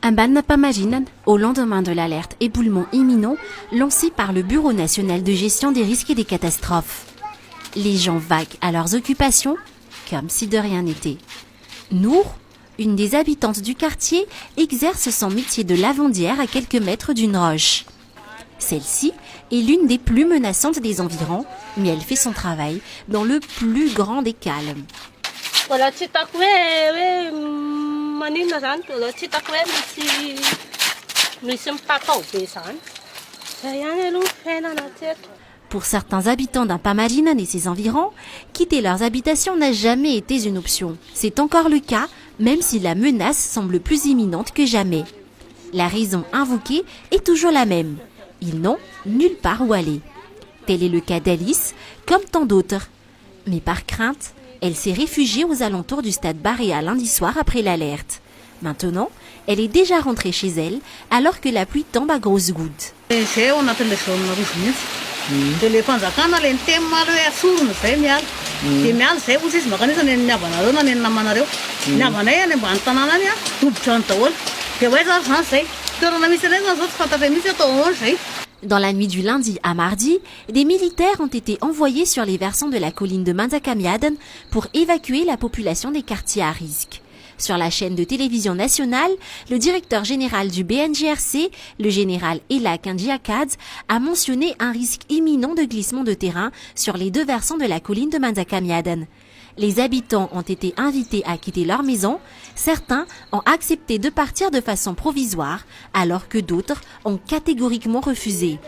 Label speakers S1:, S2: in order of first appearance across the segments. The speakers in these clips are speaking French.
S1: Ambanipamarina, au lendemain de l'alerte éboulement imminent lancée par le Bureau national de gestion des risques et des catastrophes. Les gens vaguent à leurs occupations comme si de rien n'était. Nour, une des habitantes du quartier, exerce son métier de lavandière à quelques mètres d'une roche. Celle-ci est l'une des plus menaçantes des environs, mais elle fait son travail dans le plus grand des calmes. Pour certains habitants d'Ampamarinan et ses environs, quitter leurs habitations n'a jamais été une option. C'est encore le cas, même si la menace semble plus imminente que jamais. La raison invoquée est toujours la même. Ils n'ont nulle part où aller. Tel est le cas d'Alice, comme tant d'autres. Mais par crainte, elle s'est réfugiée aux alentours du stade Barea lundi soir après l'alerte. Maintenant, elle est déjà rentrée chez elle alors que la pluie tombe à grosses gouttes. Dans la nuit du lundi à mardi, des militaires ont été envoyés sur les versants de la colline de Mandakamiadan pour évacuer la population des quartiers à risque. Sur la chaîne de télévision nationale, le directeur général du BNGRC, le général Elak Ndiakadze, a mentionné un risque imminent de glissement de terrain sur les deux versants de la colline de Mandakamiadan. Les habitants ont été invités à quitter leur maison. Certains ont accepté de partir de façon provisoire, alors que d'autres ont catégoriquement refusé.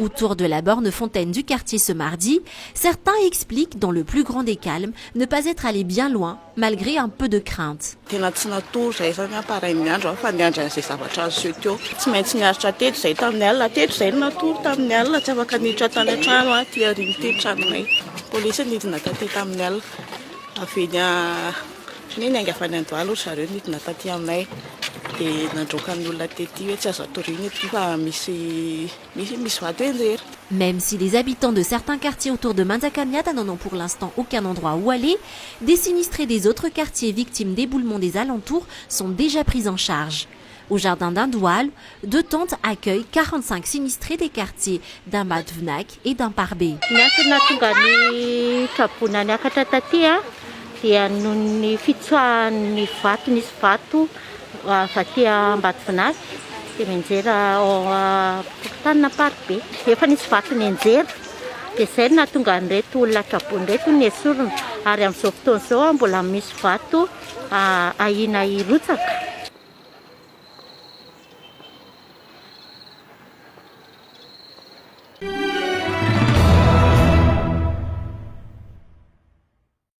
S1: Autour de la borne fontaine du quartier ce mardi, certains expliquent dans le plus grand des calmes ne pas être allés bien loin, malgré un peu de crainte. Même si les habitants de certains quartiers autour de Mandakamiadan n'en ont pour l'instant aucun endroit où aller, des sinistrés des autres quartiers victimes d'éboulements des alentours sont déjà pris en charge. Au jardin d'Indoual, deux tentes accueillent 45 sinistrés des quartiers d'Ambatvnak et d'Amparbé.